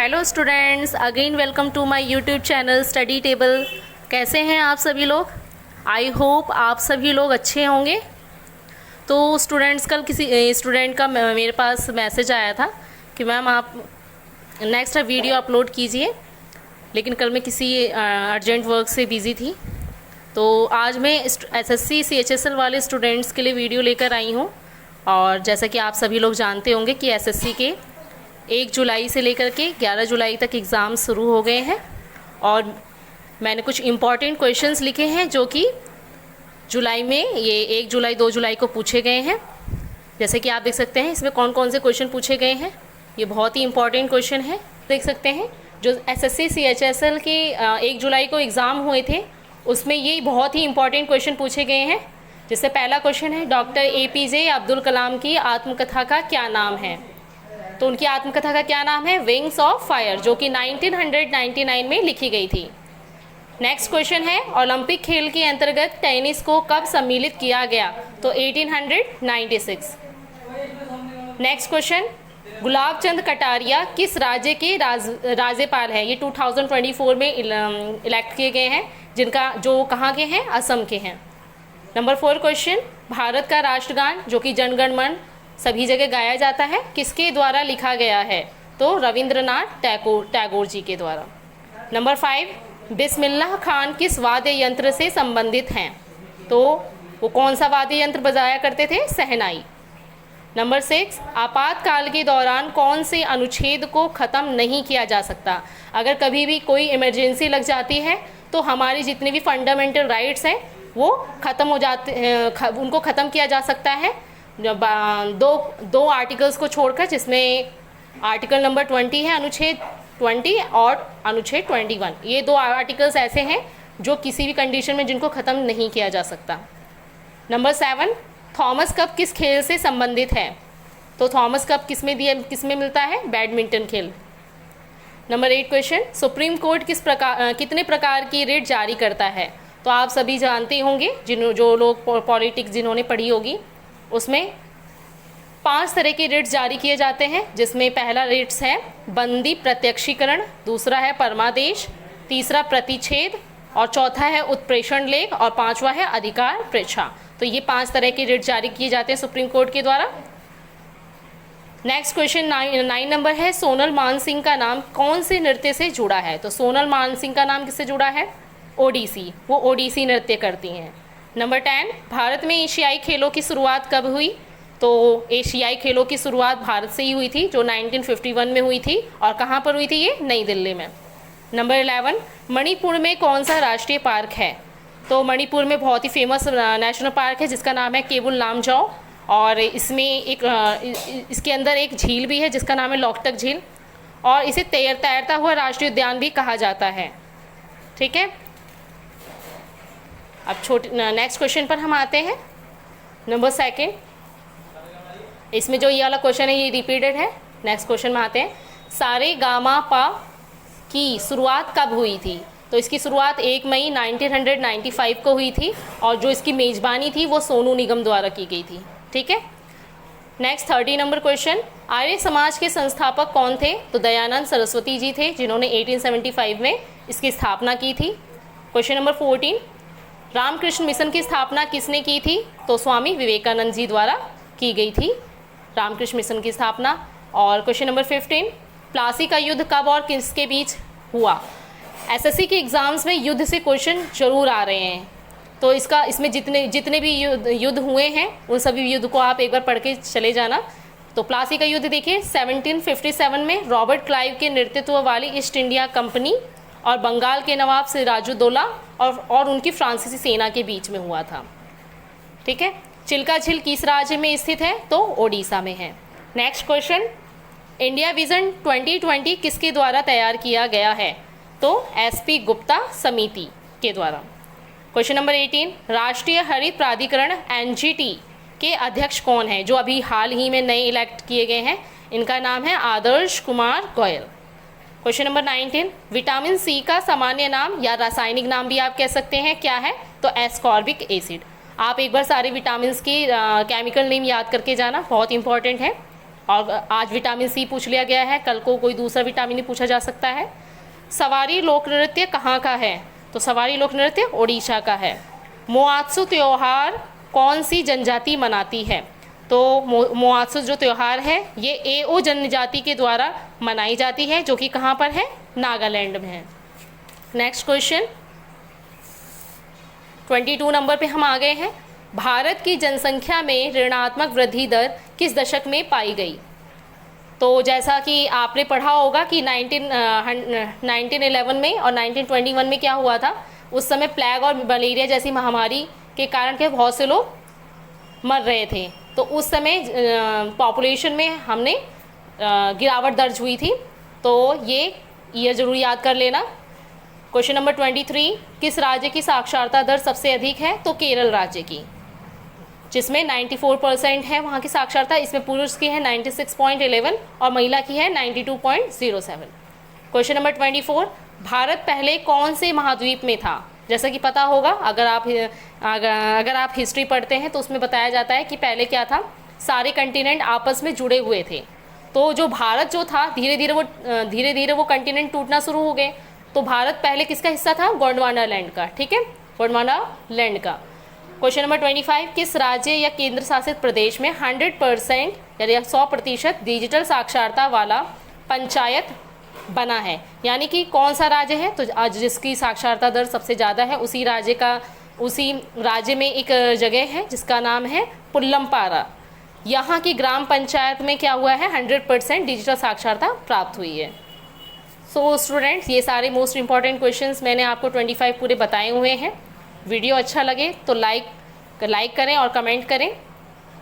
Hello students, again welcome to my YouTube channel study table. कैसे हैं आप सभी लोग? आई होप आप सभी लोग अच्छे होंगे। तो स्टूडेंट्स, कल किसी स्टूडेंट का मेरे पास मैसेज आया था कि मैम आप नेक्स्ट वीडियो अपलोड कीजिए, लेकिन कल मैं किसी अर्जेंट वर्क से बिज़ी थी। तो आज मैं एसएससी सीएचएसएल वाले स्टूडेंट्स के लिए वीडियो लेकर आई हूँ। और जैसा कि आप सभी लोग जानते होंगे कि एसएससी के 1 जुलाई से लेकर के 11 जुलाई तक एग्ज़ाम शुरू हो गए हैं और मैंने कुछ इम्पॉर्टेंट क्वेश्चंस लिखे हैं जो कि जुलाई में ये 1 जुलाई 2 जुलाई को पूछे गए हैं। जैसे कि आप देख सकते हैं इसमें कौन कौन से क्वेश्चन पूछे गए हैं। ये बहुत ही इम्पॉर्टेंट क्वेश्चन है। देख सकते हैं जो एसएससी सीएचएसएल के 1 जुलाई को एग्ज़ाम हुए थे उसमें ये बहुत ही इम्पॉर्टेंट क्वेश्चन पूछे गए हैं। जिससे पहला क्वेश्चन है, डॉक्टर एपीजे अब्दुल कलाम की आत्मकथा का क्या नाम है? तो उनकी आत्मकथा का क्या नाम है? विंग्स ऑफ फायर, जो कि 1999 में लिखी गई थी। नेक्स्ट क्वेश्चन है, ओलंपिक खेल के अंतर्गत टेनिस को कब सम्मिलित किया गया? तो 1896। नेक्स्ट क्वेश्चन, गुलाब चंद कटारिया किस राज्य के राज्यपाल हैं? ये 2024 में इलेक्ट किए गए हैं, जो कहाँ के हैं? असम के हैं। नंबर 4 क्वेश्चन, भारत का राष्ट्रगान जो कि जनगण मन सभी जगह गाया जाता है, किसके द्वारा लिखा गया है? तो रविंद्रनाथ टैगोर जी के द्वारा। नंबर 5, बिस्मिल्लाह खान किस वाद्य यंत्र से संबंधित हैं? तो वो कौन सा वाद्य यंत्र बजाया करते थे? शहनाई। नंबर 6, आपातकाल के दौरान कौन से अनुच्छेद को ख़त्म नहीं किया जा सकता? अगर कभी भी कोई इमरजेंसी लग जाती है तो हमारी जितने भी फंडामेंटल राइट्स हैं वो ख़त्म हो जाते हैं, उनको ख़त्म किया जा सकता है दो आर्टिकल्स को छोड़कर, जिसमें आर्टिकल नंबर 20 है, अनुच्छेद 20 और अनुच्छेद 21। ये 2 आर्टिकल्स ऐसे हैं जो किसी भी कंडीशन में जिनको ख़त्म नहीं किया जा सकता। नंबर 7, थॉमस कप किस खेल से संबंधित है? तो थॉमस कप किसमें मिलता है? बैडमिंटन खेल। नंबर 8 क्वेश्चन, सुप्रीम कोर्ट कितने प्रकार की रिट जारी करता है? तो आप सभी जानते होंगे, जो लोग पॉलिटिक्स जिन्होंने पढ़ी होगी, उसमें 5 तरह के रिट्स जारी किए जाते हैं। जिसमें पहला रिट्स है बंदी प्रत्यक्षीकरण, दूसरा है परमादेश, तीसरा प्रतिच्छेद और चौथा है उत्प्रेषण लेख और 5वां है अधिकार पृच्छा। तो ये 5 तरह के रिट्स जारी किए जाते हैं सुप्रीम कोर्ट के द्वारा। नेक्स्ट क्वेश्चन 9 नंबर है, सोनल मानसिंह का नाम कौन से नृत्य से जुड़ा है? तो सोनल मानसिंह का नाम किससे जुड़ा है? ओडिसी। वो ओडिसी नृत्य करती हैं। नंबर 10, भारत में एशियाई खेलों की शुरुआत कब हुई? तो एशियाई खेलों की शुरुआत भारत से ही हुई थी, जो 1951 में हुई थी। और कहाँ पर हुई थी? ये नई दिल्ली में। नंबर 11, मणिपुर में कौन सा राष्ट्रीय पार्क है? तो मणिपुर में बहुत ही फेमस नेशनल पार्क है जिसका नाम है केबुल लामजाओ। और इसके अंदर एक झील भी है जिसका नाम है लोकटक झील, और इसे तैरता हुआ राष्ट्रीय उद्यान भी कहा जाता है। ठीक है, अब नेक्स्ट क्वेश्चन पर हम आते हैं। नंबर 2, इसमें जो ये वाला क्वेश्चन है ये रिपीटेड है। नेक्स्ट क्वेश्चन में आते हैं, सारे गामा पा की शुरुआत कब हुई थी? तो इसकी शुरुआत 1 मई 1995 को हुई थी और जो इसकी मेज़बानी थी वो सोनू निगम द्वारा की गई थी। ठीक है। Next 30 number question, Arya Samaj के संस्थापक कौन थे? तो दयानंद सरस्वती जी थे, जिन्होंने 1875 में इसकी स्थापना की थी। क्वेश्चन नंबर 14, रामकृष्ण मिशन की स्थापना किसने की थी? तो स्वामी विवेकानंद जी द्वारा की गई थी रामकृष्ण मिशन की स्थापना। और क्वेश्चन नंबर 15, प्लासी का युद्ध कब और किसके बीच हुआ? एसएससी के एग्ज़ाम्स में युद्ध से क्वेश्चन जरूर आ रहे हैं, तो इसमें जितने भी युद्ध हुए हैं उन सभी युद्ध को आप एक बार पढ़ के चले जाना। तो प्लासी का युद्ध देखिए 1757 में रॉबर्ट क्लाइव के नेतृत्व वाली ईस्ट इंडिया कंपनी और बंगाल के नवाब सिराजुद्दौला और उनकी फ्रांसीसी सेना के बीच में हुआ था। ठीक है। चिल्का झील किस राज्य में स्थित है? तो ओडिशा में है। नेक्स्ट क्वेश्चन, इंडिया विजन 2020 किसके द्वारा तैयार किया गया है? तो एसपी गुप्ता समिति के द्वारा। क्वेश्चन नंबर 18, राष्ट्रीय हरित प्राधिकरण एनजीटी के अध्यक्ष कौन है? जो अभी हाल ही में नए इलेक्ट किए गए हैं, इनका नाम है Adarsh Kumar Goyal. Question number 19, vitamin C का सामान्य नाम या रासायनिक नाम भी आप कह सकते हैं, क्या है? तो एस्कॉर्बिक एसिड। आप एक बार सारे विटामिन की केमिकल नेम याद करके जाना, बहुत इंपॉर्टेंट है। और आज विटामिन सी पूछ लिया गया है, कल को कोई दूसरा विटामिन ही पूछा जा सकता है। सवारी लोक नृत्य कहाँ का है? तो सवारी लोक नृत्य ओडिशा का है। मोआत्सु त्यौहार कौन सी जनजाति मनाती है? तो मोआत्सु जो त्यौहार है ये एओ जनजाति के द्वारा मनाई जाती है, जो कि कहाँ पर है? नागालैंड में है। नेक्स्ट क्वेश्चन 22 नंबर पे हम आ गए हैं। भारत की जनसंख्या में ऋणात्मक वृद्धि दर किस दशक में पाई गई? तो जैसा कि आपने पढ़ा होगा कि 1911 में और 1921 में क्या हुआ था, उस समय प्लेग और मलेरिया जैसी महामारी के कारण के बहुत से लोग मर रहे थे। तो उस समय पॉपुलेशन में हमने गिरावट दर्ज हुई थी। तो ये ईयर ज़रूर याद कर लेना। क्वेश्चन नंबर 23, किस राज्य की साक्षरता दर सबसे अधिक है? तो केरल राज्य की, जिसमें 94% है वहाँ की साक्षरता। इसमें पुरुष की है 96.11 और महिला की है 92.07। क्वेश्चन नंबर 24, भारत पहले कौन से महाद्वीप में था? जैसा कि पता होगा, अगर आप हिस्ट्री पढ़ते हैं तो उसमें बताया जाता है कि पहले क्या था, सारे कंटिनेंट आपस में जुड़े हुए थे। तो जो भारत जो था धीरे धीरे वो कंटिनेंट टूटना शुरू हो गए। तो भारत पहले किसका हिस्सा था? गोंडवाना लैंड का। ठीक है, गोंडवाना लैंड का। क्वेश्चन नंबर 25, किस राज्य या केंद्र शासित प्रदेश में 100% यानी 100% डिजिटल साक्षरता वाला पंचायत बना है? यानी कि कौन सा राज्य है? तो आज जिसकी साक्षरता दर सबसे ज़्यादा है उसी राज्य में एक जगह है जिसका नाम है पुल्लमपारा। यहाँ की ग्राम पंचायत में क्या हुआ है? 100% डिजिटल साक्षरता प्राप्त हुई है। सो स्टूडेंट्स, ये सारे मोस्ट इंपॉर्टेंट क्वेश्चंस मैंने आपको 25 पूरे बताए हुए हैं। वीडियो अच्छा लगे तो लाइक करें और कमेंट करें।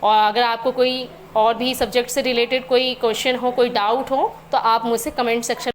और अगर आपको कोई और भी सब्जेक्ट से रिलेटेड कोई क्वेश्चन हो, कोई डाउट हो, तो आप मुझसे कमेंट सेक्शन